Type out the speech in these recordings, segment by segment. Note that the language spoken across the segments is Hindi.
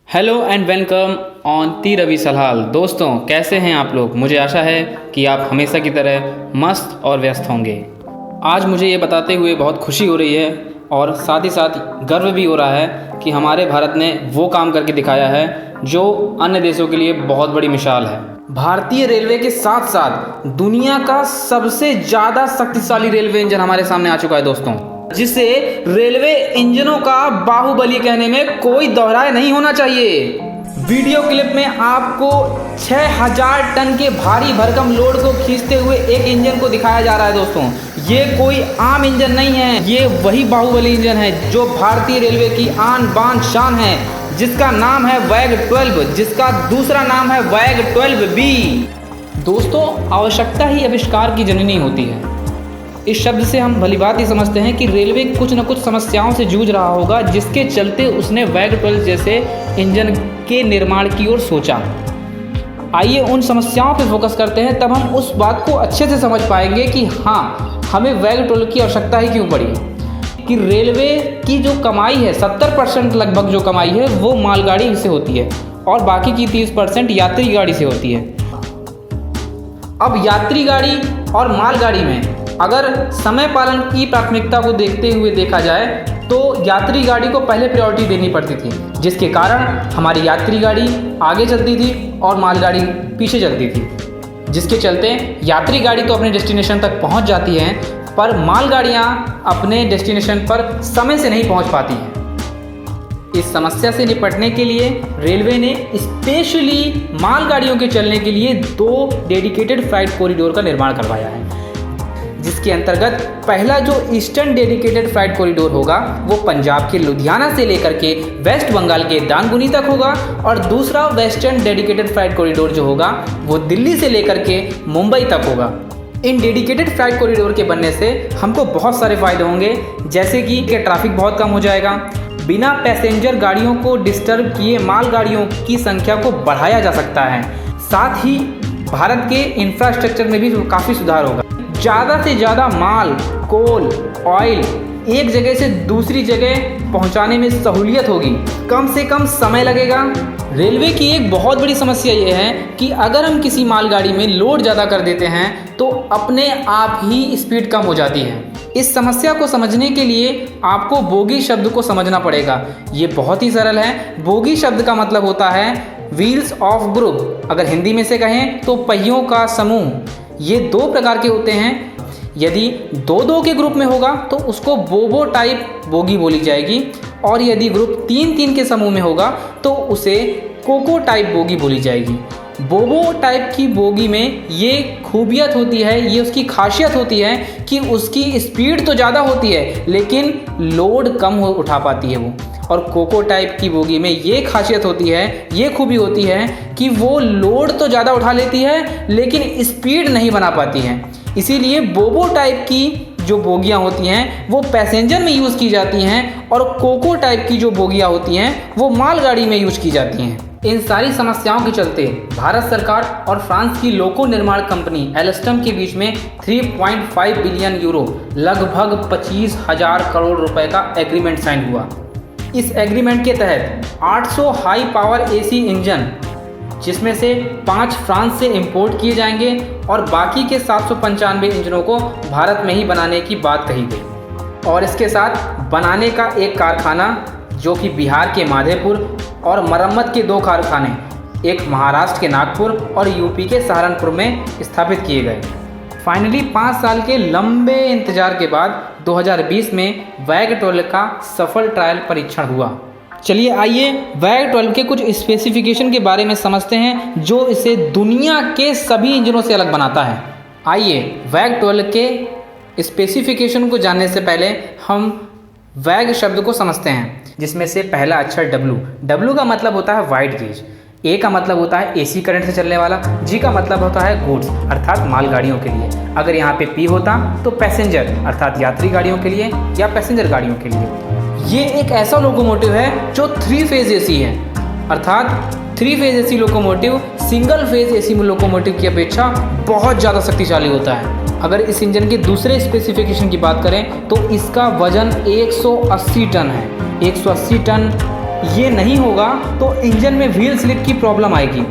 हेलो एंड वेलकम ऑन ती रवि सलहाल। दोस्तों कैसे हैं आप लोग। मुझे आशा है कि आप हमेशा की तरह मस्त और व्यस्त होंगे। आज मुझे ये बताते हुए बहुत खुशी हो रही है और साथ ही साथ गर्व भी हो रहा है कि हमारे भारत ने वो काम करके दिखाया है जो अन्य देशों के लिए बहुत बड़ी मिसाल है। भारतीय रेलवे के साथ साथ दुनिया का सबसे ज़्यादा शक्तिशाली रेलवे इंजन हमारे सामने आ चुका है दोस्तों, जिसे रेलवे इंजनों का बाहुबली कहने में कोई दोहराए नहीं होना चाहिए। वीडियो क्लिप में आपको 6000 टन के भारी भरकम लोड को खींचते हुए एक इंजन को दिखाया जा रहा है दोस्तों। ये कोई आम इंजन नहीं है, ये वही बाहुबली इंजन है जो भारतीय रेलवे की आन बान शान है, जिसका नाम है वैग 12, जिसका दूसरा नाम है वैग 12B। दोस्तों, आवश्यकता ही आविष्कार की जननी होती है। इस शब्द से हम भलीभांति समझते हैं कि रेलवे कुछ न कुछ समस्याओं से जूझ रहा होगा, जिसके चलते उसने वैग 12 जैसे इंजन के निर्माण की ओर सोचा। आइए उन समस्याओं पर फोकस करते हैं, तब हम उस बात को अच्छे से समझ पाएंगे कि हाँ, हमें वैग 12 की आवश्यकता ही क्यों पड़ी। कि रेलवे की जो कमाई है 70% लगभग जो कमाई है वो मालगाड़ी से होती है और बाकी की 30% यात्री गाड़ी से होती है। अब यात्री गाड़ी और मालगाड़ी में अगर समय पालन की प्राथमिकता को देखते हुए देखा जाए तो यात्री गाड़ी को पहले प्रायोरिटी देनी पड़ती थी, जिसके कारण हमारी यात्री गाड़ी आगे चलती थी और मालगाड़ी पीछे चलती थी, जिसके चलते यात्री गाड़ी तो अपने डेस्टिनेशन तक पहुंच जाती है पर मालगाड़ियां अपने डेस्टिनेशन पर समय से नहीं पहुंच पाती हैं। इस समस्या से निपटने के लिए रेलवे ने स्पेशली मालगाड़ियों के चलने के लिए 2 डेडिकेटेड फ्लाइट कॉरिडोर का निर्माण करवाया है, जिसके अंतर्गत पहला जो ईस्टर्न डेडिकेटेड फ्लाइट कॉरिडोर होगा वो पंजाब के लुधियाना से लेकर के वेस्ट बंगाल के दानकुनी तक होगा और दूसरा वेस्टर्न डेडिकेटेड फ्लाइट कॉरिडोर जो होगा वो दिल्ली से लेकर के मुंबई तक होगा। इन डेडिकेटेड फ्लाइट कॉरिडोर के बनने से हमको बहुत सारे फायदे होंगे, जैसे कि ट्रैफिक बहुत कम हो जाएगा, बिना पैसेंजर गाड़ियों को डिस्टर्ब किए मालगाड़ियों की संख्या को बढ़ाया जा सकता है, साथ ही भारत के इंफ्रास्ट्रक्चर में भी काफ़ी सुधार होगा। ज़्यादा से ज़्यादा माल, कोल, ऑयल एक जगह से दूसरी जगह पहुंचाने में सहूलियत होगी, कम से कम समय लगेगा। रेलवे की एक बहुत बड़ी समस्या ये है कि अगर हम किसी मालगाड़ी में लोड ज़्यादा कर देते हैं तो अपने आप ही स्पीड कम हो जाती है। इस समस्या को समझने के लिए आपको बोगी शब्द को समझना पड़ेगा। ये बहुत ही सरल है। बोगी शब्द का मतलब होता है व्हील्स ऑफ ग्रुप, अगर हिंदी में से कहें तो पहियों का समूह। ये 2 प्रकार के होते हैं। यदि 2-2 के ग्रुप में होगा तो उसको बोबो टाइप बोगी बोली जाएगी, और यदि ग्रुप 3-3 के समूह में होगा तो उसे कोको टाइप बोगी बोली जाएगी। बोबो टाइप की बोगी में ये खूबियत होती है, ये उसकी खासियत होती है कि उसकी स्पीड तो ज़्यादा होती है लेकिन लोड कम उठा पाती है वो। और कोको टाइप की बोगी में ये खासियत होती है, ये खूबी होती है कि वो लोड तो ज़्यादा उठा लेती है लेकिन स्पीड नहीं बना पाती है। इसीलिए बोबो टाइप की जो बोगियाँ होती हैं वो पैसेंजर में यूज़ की जाती हैं और कोको टाइप की जो बोगियाँ होती हैं वो मालगाड़ी में यूज़ की जाती हैं। इन सारी समस्याओं के चलते भारत सरकार और फ्रांस की लोको निर्माण कंपनी एल्स्टम के बीच में 3.5 बिलियन यूरो लगभग 25,000 करोड़ रुपए का एग्रीमेंट साइन हुआ। इस एग्रीमेंट के तहत 800 हाई पावर AC इंजन, जिसमें से 5 फ्रांस से इंपोर्ट किए जाएंगे और बाकी के 795 इंजनों को भारत में ही बनाने की बात कही गई। और इसके साथ बनाने का एक कारखाना जो कि बिहार के माधेपुर और मरम्मत के 2 कारखाने, एक महाराष्ट्र के नागपुर और यूपी के सहारनपुर में स्थापित किए गए। फाइनली 5 साल के लंबे इंतजार के बाद 2020 में वैग 12 का सफल ट्रायल परीक्षण हुआ। चलिए आइए वैग 12 के कुछ स्पेसिफिकेशन के बारे में समझते हैं जो इसे दुनिया के सभी इंजनों से अलग बनाता है। आइए वैग 12 के स्पेसिफिकेशन को जानने से पहले हम वैग शब्द को समझते हैं, जिसमें से पहला अक्षर W का मतलब होता है वाइड गेज, ए का मतलब होता है AC करंट से चलने वाला, जी का मतलब होता है गुड्स अर्थात मालगाड़ियों के लिए। अगर यहाँ पे P होता तो पैसेंजर अर्थात यात्री गाड़ियों के लिए या पैसेंजर गाड़ियों के लिए। ये एक ऐसा लोकोमोटिव है जो 3 फेज AC है, अर्थात 3 phase AC locomotive single phase AC locomotive की अपेक्षा बहुत ज़्यादा शक्तिशाली होता है। अगर इस इंजन के दूसरे स्पेसिफिकेशन की बात करें तो इसका वजन 180 टन है। 180 टन ये नहीं होगा तो इंजन में व्हील स्लिप की प्रॉब्लम आएगी।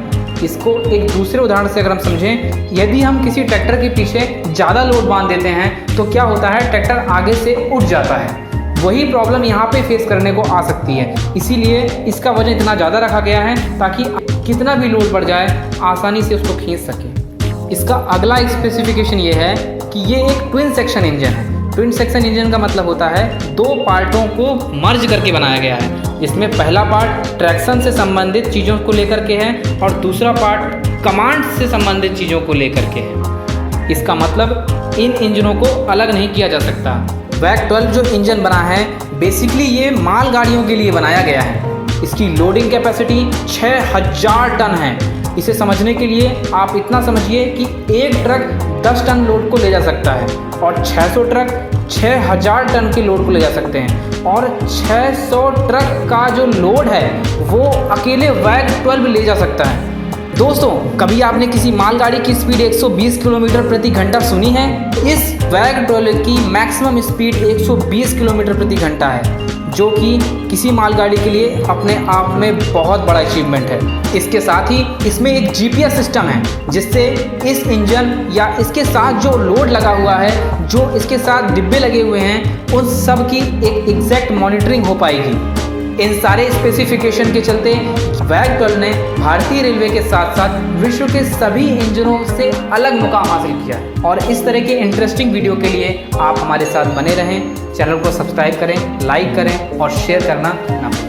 इसको एक दूसरे उदाहरण से अगर हम समझें, यदि हम किसी ट्रैक्टर के पीछे ज़्यादा लोड बांध देते हैं तो क्या होता है, ट्रैक्टर आगे से उठ जाता है। वही प्रॉब्लम यहाँ पे फेस करने को आ सकती है। इसीलिए इसका वजन इतना ज़्यादा रखा गया है ताकि कितना भी लोड बढ़ जाए आसानी से उसको खींच सके। इसका अगला स्पेसिफिकेशन ये है कि ये एक ट्विन सेक्शन इंजन है। ट्विन सेक्शन इंजन का मतलब होता है दो पार्टों को मर्ज करके बनाया गया है, जिसमें पहला पार्ट ट्रैक्शन से संबंधित चीज़ों को लेकर के है और दूसरा पार्ट कमांड से संबंधित चीज़ों को लेकर के है। इसका मतलब इन इंजनों को अलग नहीं किया जा सकता। वैग 12 जो इंजन बना है, बेसिकली ये मालगाड़ियों के लिए बनाया गया है। इसकी लोडिंग कैपेसिटी 6000 टन है। इसे समझने के लिए आप इतना समझिए कि एक ट्रक 10 टन लोड को ले जा सकता है और 600 ट्रक 6000 टन के लोड को ले जा सकते हैं। और 600 ट्रक का जो लोड है वो अकेले वैग 12 ले जा सकता है। दोस्तों, कभी आपने किसी मालगाड़ी की स्पीड 120 किलोमीटर प्रति घंटा सुनी है? इस वैग 12 की मैक्सिमम स्पीड 120 किलोमीटर प्रति घंटा है, जो कि किसी मालगाड़ी के लिए अपने आप में बहुत बड़ा अचीवमेंट है। इसके साथ ही इसमें एक जीपीएस सिस्टम है, जिससे इस इंजन या इसके साथ जो लोड लगा हुआ है, जो इसके साथ डिब्बे लगे हुए हैं, उन सब की एक एग्जैक्ट मॉनिटरिंग हो पाएगी। इन सारे स्पेसिफिकेशन के चलते वैग 12 ने भारतीय रेलवे के साथ साथ विश्व के सभी इंजनों से अलग मुकाम हासिल किया है। और इस तरह के इंटरेस्टिंग वीडियो के लिए आप हमारे साथ बने रहें। चैनल को सब्सक्राइब करें, लाइक करें और शेयर करना ना भूलें।